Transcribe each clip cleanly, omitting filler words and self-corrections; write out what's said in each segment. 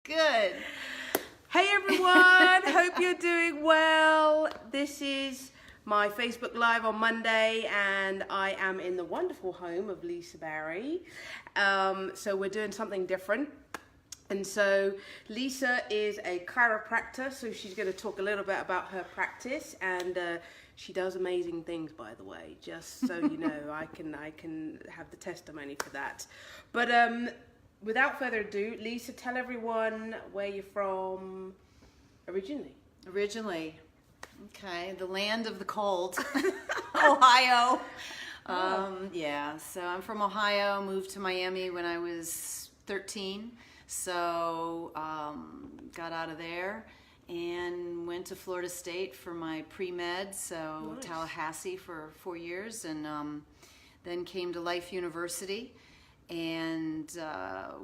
Good. Hey everyone, hope you're doing well. This is my Facebook Live on Monday and I am in the wonderful home of Lisa Berry. So we're doing something different. And so Lisa is a chiropractor, so she's going to talk a little bit about her practice, and she does amazing things, by the way, just so you know. I can have the testimony for that. But without further ado, Lisa, tell everyone where you're from originally. Okay, the land of the cold, Ohio. Oh. Yeah, so I'm from Ohio, moved to Miami when I was 13. So got out of there and went to Florida State for my pre-med, so Nice. Tallahassee for 4 years, and then came to Life University and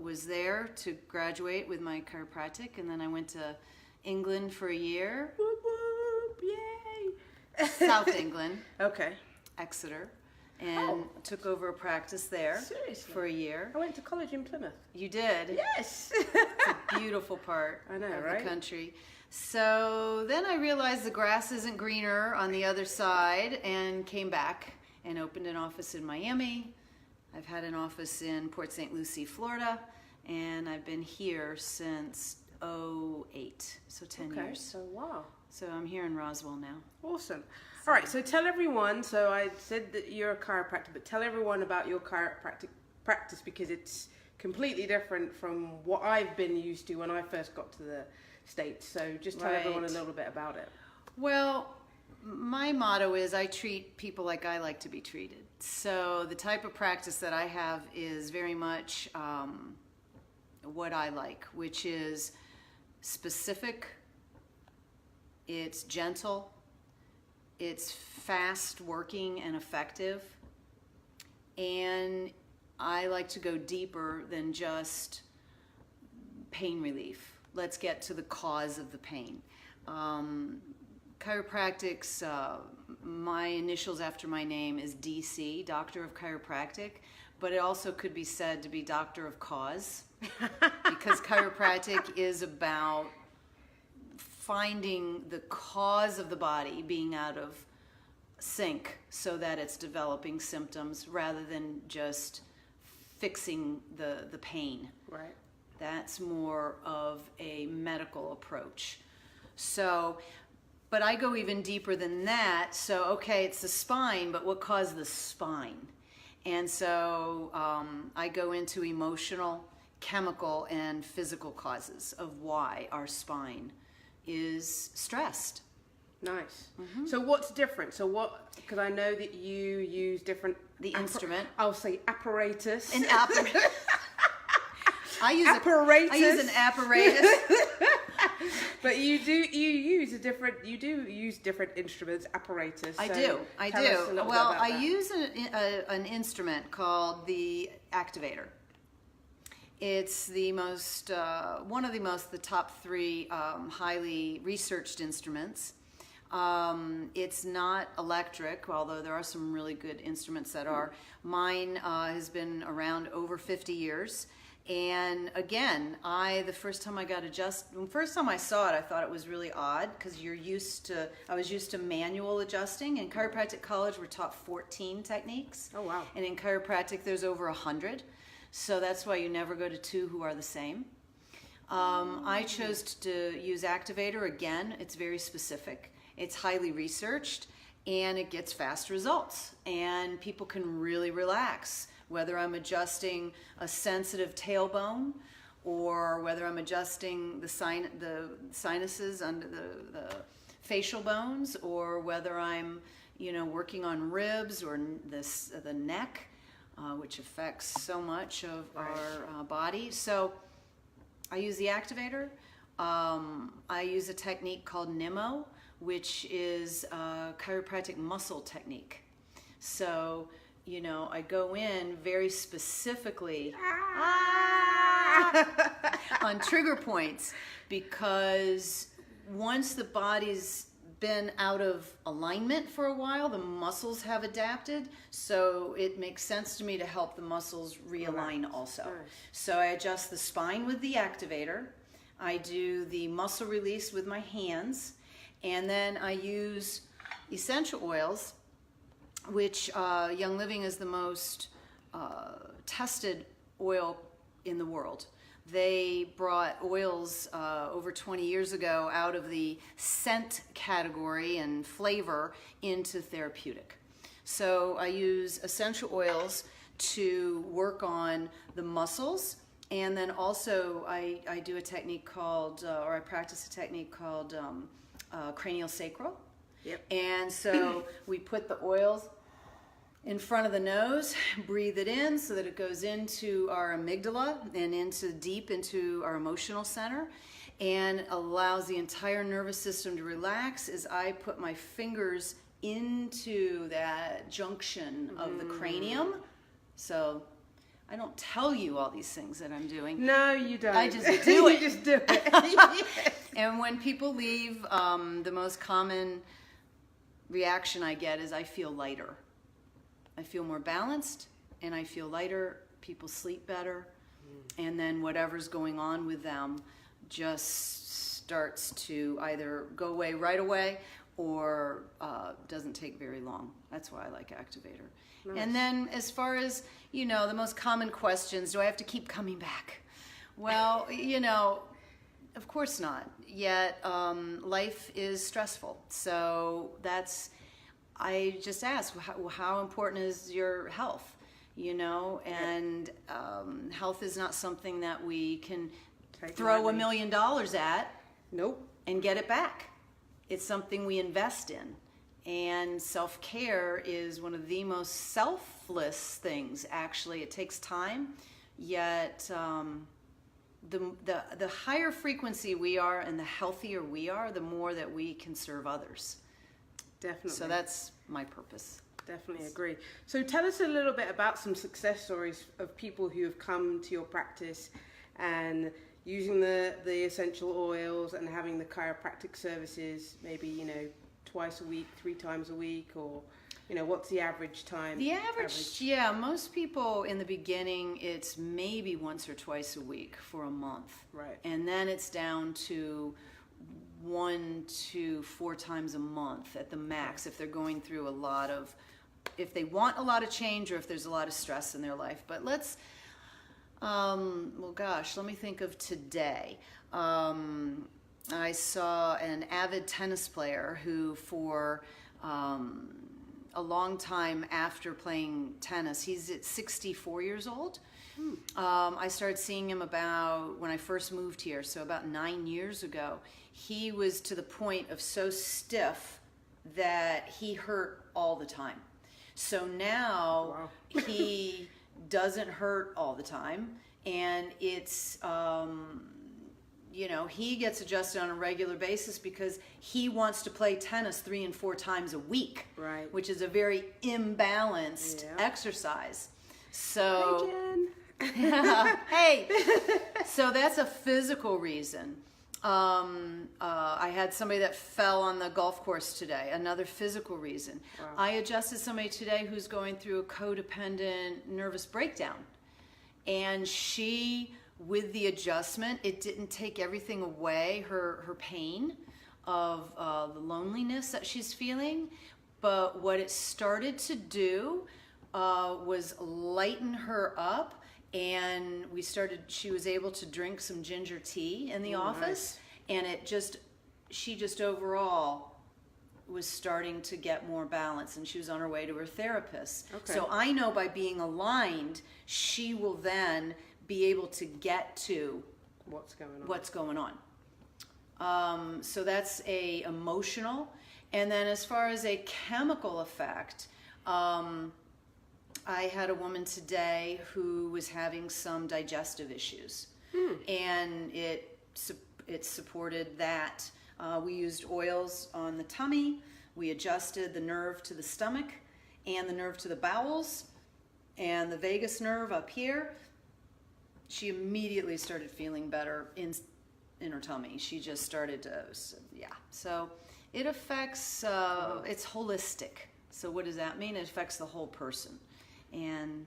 was there to graduate with my chiropractic, and then I went to England for a year. Whoop, whoop, yay. South England, Okay. Exeter, and took over a practice there. Seriously? For a year. I went to college in Plymouth. You did? Yes. It's a beautiful part I know, of right? the country. So then I realized the grass isn't greener on the other side and came back and opened an office in Miami. I've had an office in Port St. Lucie, Florida, and I've been here since '08, so 10 Okay, years. so wow. So I'm here in Roswell now. Awesome. All right, so tell everyone, so I said that you're a chiropractor, but tell everyone about your chiropractic practice, because it's completely different from what I've been used to when I first got to the States. So just tell everyone a Right. little bit about it. Well, my motto is I treat people like I like to be treated. So the type of practice that I have is very much what I like, which is specific, it's gentle, it's fast working and effective, and I like to go deeper than just pain relief. Let's get to the cause of the pain. Chiropractic's, my initials after my name is DC, Doctor of Chiropractic, but it also could be said to be Doctor of Cause, because chiropractic is about finding the cause of the body being out of sync so that it's developing symptoms rather than just fixing the pain. Right. That's more of a medical approach. So, but I go even deeper than that. So, okay, it's the spine, but what caused the spine? And so I go into emotional, chemical, and physical causes of why our spine is stressed. Nice. So what's different? So what, because I know that you use different... The instrument. I'll say apparatus. An apparatus. I use an apparatus. But you use different instruments, apparatus. I so do. tell us a little bit Well, about I that. use an instrument called the activator. It's the most, one of the top 3 highly researched instruments. It's not electric, although there are some really good instruments that are. Mine has been around over 50 years. And again, the first time I saw it, I thought it was really odd, because I was used to manual adjusting. In chiropractic college, we're taught 14 techniques. Oh, wow. And in chiropractic, there's over 100. So that's why you never go to 2 who are the same. I chose to use activator. Again, it's very specific. It's highly researched, and it gets fast results. And people can really relax, whether I'm adjusting a sensitive tailbone or whether I'm adjusting the sinuses under the facial bones, or whether I'm working on ribs or the neck, which affects so much of our body. So I use the activator. I use a technique called NIMO, which is a chiropractic muscle technique. So, I go in very specifically on trigger points, because once the body's been out of alignment for a while, the muscles have adapted, so it makes sense to me to help the muscles realign also. Nice. So I adjust the spine with the activator. I do the muscle release with my hands, and then I use essential oils, which Young Living is the most tested oil in the world. They brought oils over 20 years ago out of the scent category and flavor into therapeutic. So I use essential oils to work on the muscles, and then also I do a technique called, or I practice a technique called cranial sacral. Yep. And so we put the oils in front of the nose, breathe it in so that it goes into our amygdala and deep into our emotional center, and allows the entire nervous system to relax as I put my fingers into that junction of the cranium. So I don't tell you all these things that I'm doing. No, you don't. I just do it. You just do it. And when people leave, the most common reaction I get is I feel lighter. I feel more balanced, and I feel lighter. People sleep better, and then whatever's going on with them just starts to either go away right away or doesn't take very long. That's why I like Activator. Nice. And then as far as, the most common questions, do I have to keep coming back? Well, of course not. Yet life is stressful. So I just ask, how important is your health? And health is not something that we can throw $1 million at. Nope. And get it back. It's something we invest in. And self-care is one of the most selfless things, actually. It takes time, yet the higher frequency we are and the healthier we are, the more that we can serve others. Definitely. So that's my purpose. Definitely agree. So tell us a little bit about some success stories of people who have come to your practice and using the essential oils and having the chiropractic services, maybe, twice a week, 3 times a week, or, what's the average time? The average, yeah, most people in the beginning, it's maybe once or twice a week for a month. Right. And then it's down to 1 to 4 times a month at the max if they're going through if they want a lot of change or if there's a lot of stress in their life. But let me think of today. I saw an avid tennis player who for a long time after playing tennis, he's at 64 years old. I started seeing him about when I first moved here, so about 9 years ago. He was to the point of so stiff that he hurt all the time. So now he doesn't hurt all the time, and it's he gets adjusted on a regular basis because he wants to play tennis 3 and 4 times a week, right? Which is a very imbalanced exercise. So, hey, so that's a physical reason. I had somebody that fell on the golf course today, another physical reason. Wow. I adjusted somebody today who's going through a codependent nervous breakdown. And she, with the adjustment, it didn't take everything away, her pain of the loneliness that she's feeling. But what it started to do was lighten her up. And she was able to drink some ginger tea in the office. Nice. And she just overall was starting to get more balance, and she was on her way to her therapist. Okay. So I know by being aligned, she will then be able to get to what's going on. So that's a emotional. And then as far as a chemical effect, I had a woman today who was having some digestive issues, and it supported that. We used oils on the tummy. We adjusted the nerve to the stomach and the nerve to the bowels and the vagus nerve up here. She immediately started feeling better in her tummy. She just started to, So it affects, it's holistic. So what does that mean? It affects the whole person. And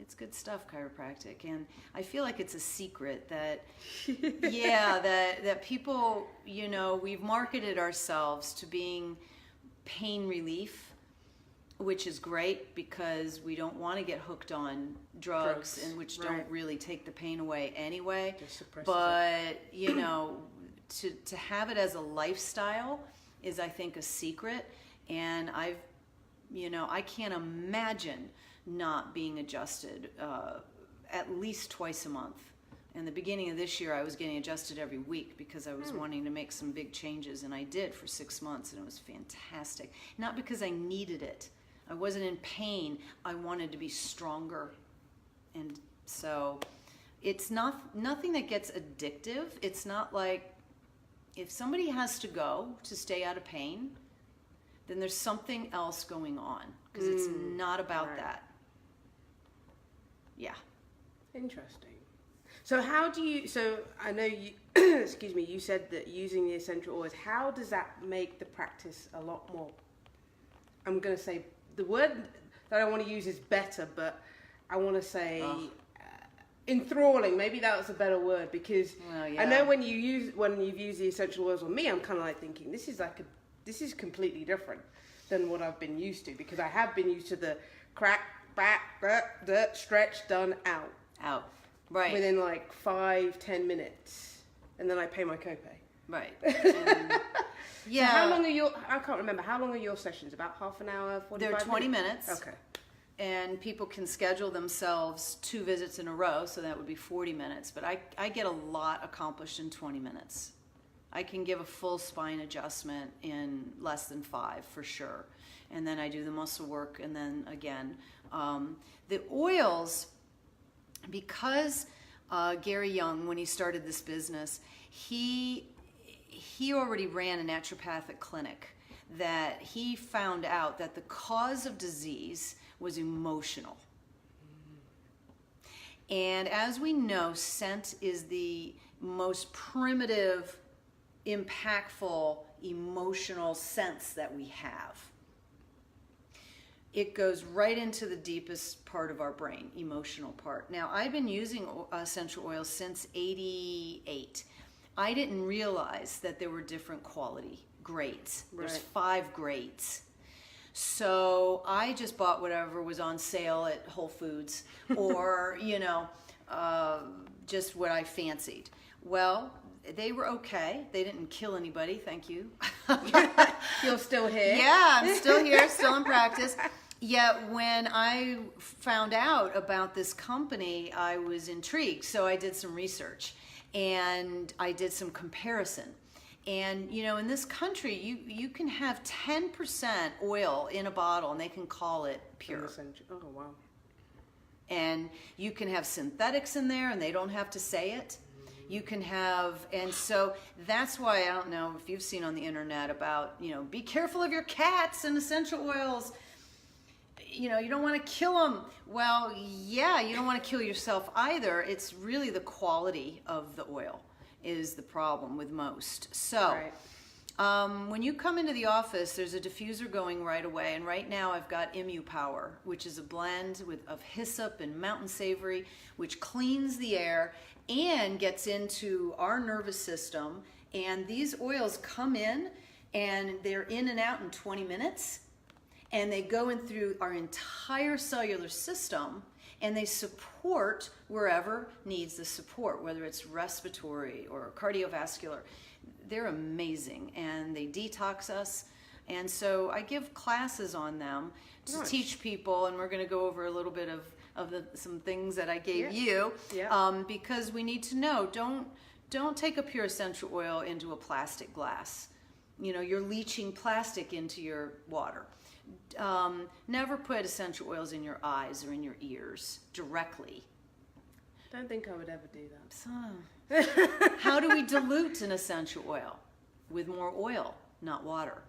It's good stuff, chiropractic, and I feel like it's a secret that, yeah, that people, you know, we've marketed ourselves to being pain relief, which is great because we don't want to get hooked on drugs and which don't really take the pain away anyway. But you know, to have it as a lifestyle is, I think, a secret, and I can't imagine not being adjusted at least twice a month. In the beginning of this year, I was getting adjusted every week because I was wanting to make some big changes, and I did for 6 months, and it was fantastic. Not because I needed it. I wasn't in pain. I wanted to be stronger. And so it's nothing that gets addictive. It's not like if somebody has to go to stay out of pain, then there's something else going on, because it's not about that. Yeah. Interesting. So I know you, excuse me, you said that using the essential oils, how does that make the practice a lot more, I'm going to say, the word that I want to use is better, but I want to say enthralling. Maybe that was a better word, because I know when you've used the essential oils on me, I'm kind of like thinking, this is completely different than what I've been used to, because I have been used to the crack, back, stretch, done, out. Right. Within like 5-10 minutes, and then I pay my copay. Right. Yeah. So how long are I can't remember. How long are your sessions? About half an hour, 45 minutes? They're 20 minutes. Okay. And people can schedule themselves 2 visits in a row, so that would be 40 minutes. But I get a lot accomplished in 20 minutes. I can give a full spine adjustment in less than 5 for sure. And then I do the muscle work, and then again. The oils, because Gary Young, when he started this business, he already ran a naturopathic clinic, that he found out that the cause of disease was emotional. And as we know, scent is the most primitive, impactful, emotional sense that we have. It goes right into the deepest part of our brain, emotional part. Now, I've been using essential oils since '88. I didn't realize that there were different quality grades. There's 5 grades. So I just bought whatever was on sale at Whole Foods, or, just what I fancied. Well, they were okay. They didn't kill anybody, thank you. You're still here? Yeah, I'm still here, still in practice. Yet when I found out about this company, I was intrigued. So I did some research, and I did some comparison. And, in this country, you can have 10% oil in a bottle, and they can call it pure. Oh, wow. And you can have synthetics in there, and they don't have to say it. You can have, and so that's why, I don't know if you've seen on the internet about, be careful of your cats and essential oils. You don't want to kill them. Well, yeah, you don't want to kill yourself either. It's really the quality of the oil is the problem with most. So when you come into the office, there's a diffuser going right away. And right now I've got Immu Power, which is a blend of hyssop and mountain savory, which cleans the air and gets into our nervous system. And these oils come in, and they're in and out in 20 minutes. And they go in through our entire cellular system, and they support wherever needs the support, whether it's respiratory or cardiovascular. They're amazing, and they detox us. And so I give classes on them to teach people, and we're going to go over a little bit of some things that I gave you, because we need to know, don't take a pure essential oil into a plastic glass. You're leaching plastic into your water. Never put essential oils in your eyes or in your ears directly. Don't think I would ever do that. So, how do we dilute an essential oil? With more oil, not water.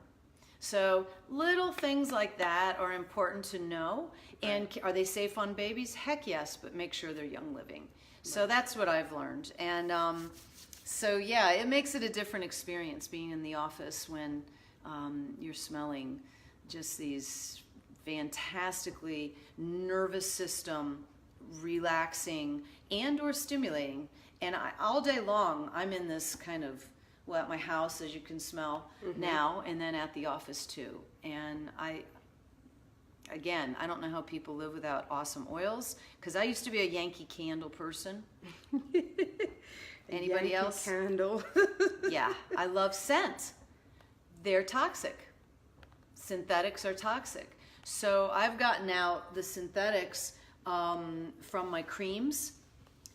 So little things like that are important to know. And are they safe on babies? Heck yes, but make sure they're young living. So that's what I've learned. And so yeah, it makes it a different experience being in the office when you're smelling just these fantastically nervous system relaxing and or stimulating. And all day long, I'm in this kind of, well, at my house, as you can smell now, and then at the office too. And again, I don't know how people live without awesome oils, because I used to be a Yankee Candle person. Anybody Yankee else? Candle. Yeah, I love scent. They're toxic. Synthetics are toxic. So I've gotten out the synthetics from my creams,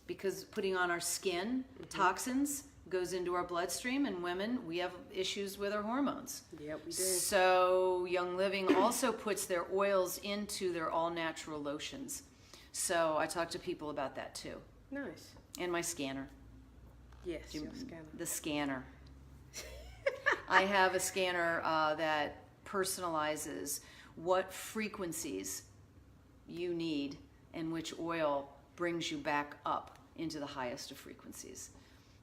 because putting on our skin toxins goes into our bloodstream, and women, we have issues with our hormones. Yep, we do. So Young Living also puts their oils into their all-natural lotions. So I talk to people about that too. Nice. And my scanner. Yes, your scanner. The scanner. I have a scanner that personalizes what frequencies you need and which oil brings you back up into the highest of frequencies.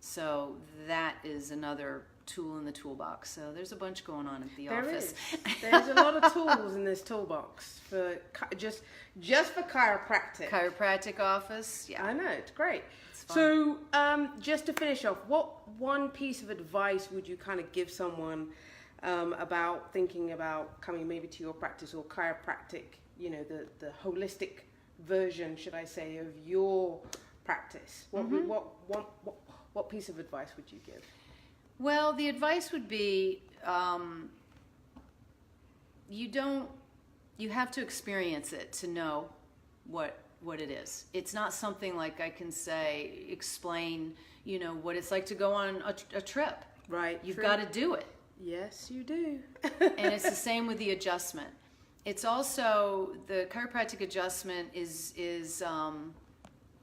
So that is another tool in the toolbox. So there's a bunch going on at the office. There's a lot of tools in this toolbox for just for chiropractic. Chiropractic office, yeah. I know, it's great. It's fun. So just to finish off, what one piece of advice would you kind of give someone about thinking about coming maybe to your practice or chiropractic, you know, the holistic version, should I say, of your practice? What piece of advice would you give? Well, the advice would be you have to experience it to know what it is. It's not something like I can explain, you know, what it's like to go on a trip. Right. You've got to do it. Yes, you do. And it's the same with the adjustment. It's also, the chiropractic adjustment is It's all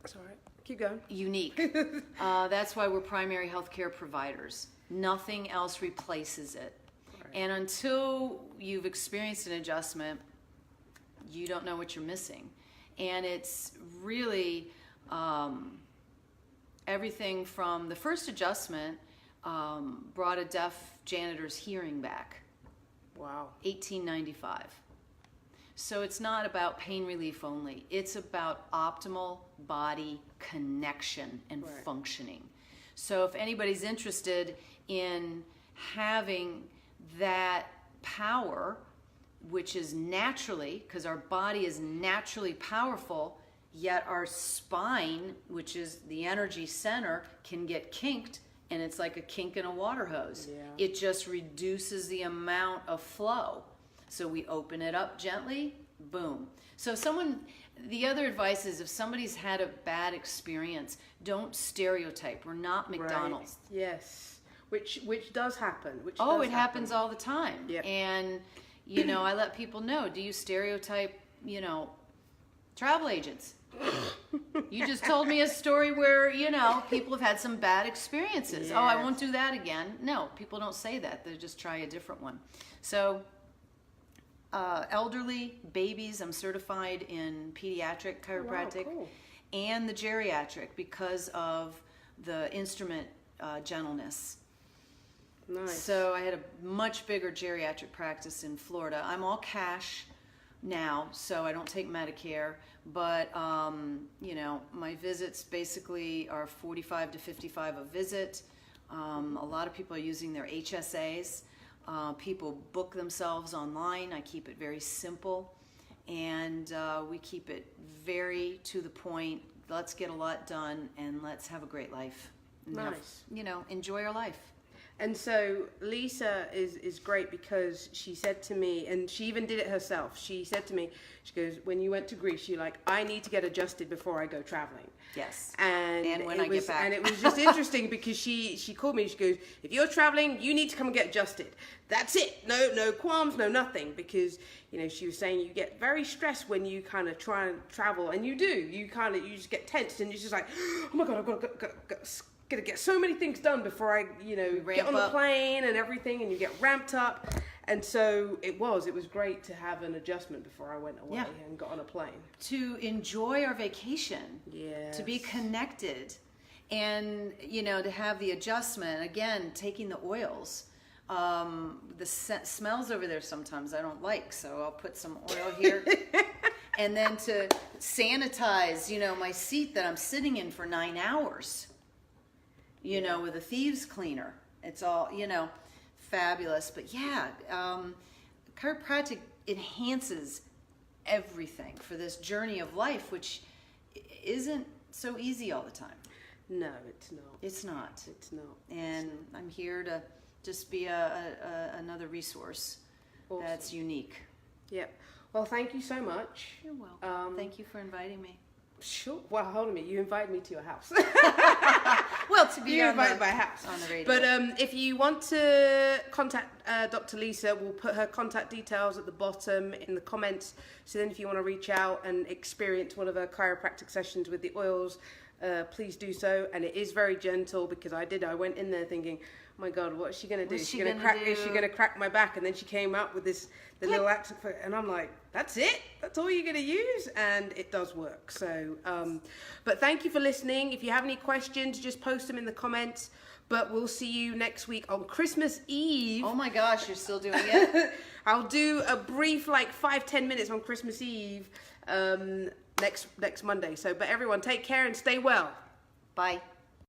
right. Keep going. unique. That's why we're primary healthcare providers. Nothing else replaces it. Right. And until you've experienced an adjustment, you don't know what you're missing. And it's really everything from the first adjustment brought a deaf janitor's hearing back. Wow. 1895. So it's not about pain relief only. It's about optimal body connection and Right. functioning. So if anybody's interested in having that power, which is naturally, because our body is naturally powerful, yet our spine, which is the energy center, can get kinked, and it's like a kink in a water hose. Yeah. It just reduces the amount of flow. So we open it up gently, boom. So the other advice is if somebody's had a bad experience, don't stereotype. We're not McDonald's. Right. Yes. Which does happen. It happens all the time. Yep. And, you know, I let people know, do you stereotype, you know, travel agents? You just told me a story where, you know, people have had some bad experiences. Yes. Oh, I won't do that again. No, people don't say that. They just try a different one. So elderly, babies, I'm certified in pediatric chiropractic. Wow, cool. And the geriatric because of the instrument gentleness. Nice. So I had a much bigger geriatric practice in Florida. I'm all cash now, so I don't take Medicare, but you know, my visits basically are 45 to 55 a visit. A lot of people are using their HSAs. People book themselves online. I keep it very simple, and we keep it very to the point. Let's get a lot done, and let's have a great life. And Nice. you know, enjoy our life. And so Lisa is great because she said to me, and she even did it herself. She said to me, she goes, when you went to Greece, you're like, I need to get adjusted before I go traveling. Yes. And when I get back. And it was just interesting because she called me. She goes, if you're traveling, you need to come and get adjusted. That's it. No qualms, no nothing. Because, you know, she was saying you get very stressed when you kind of try and travel, and you do. You just get tense, and you're just like, oh my God, I've got to get so many things done before I, you know, get on the plane and everything, and you get ramped up. And so it was great to have an adjustment before I went away and got on a plane. To enjoy our vacation. Yes. To be connected. And, you know, to have the adjustment. Again, taking the oils. The smells over there sometimes I don't like, so I'll put some oil here. and then to sanitize, my seat that I'm sitting in for 9 hours, with a thieves cleaner. It's all, fabulous. But yeah, chiropractic enhances everything for this journey of life, which isn't so easy all the time. No, it's not. It's not. It's not. And I'm here to just be another resource that's unique. Yep. Well, thank you so much. You're welcome. Thank you for inviting me. Sure. Well, hold on a minute. You invited me to your house. Well, to be you invited my house on the radio. But if you want to contact Dr. Lisa, we'll put her contact details at the bottom in the comments. So then if you want to reach out and experience one of her chiropractic sessions with the oils, please do so. And it is very gentle, because I went in there thinking, oh my God, what is she going to do? Is she going to crack my back? And then she came out with the little activator, and I'm like, that's it? That's all you're going to use? And it does work. So, but thank you for listening. If you have any questions, just post them in the comments. But we'll see you next week on Christmas Eve. Oh my gosh, you're still doing it? I'll do a brief, 5-10 minutes on Christmas Eve next Monday. So, but everyone, take care and stay well. Bye.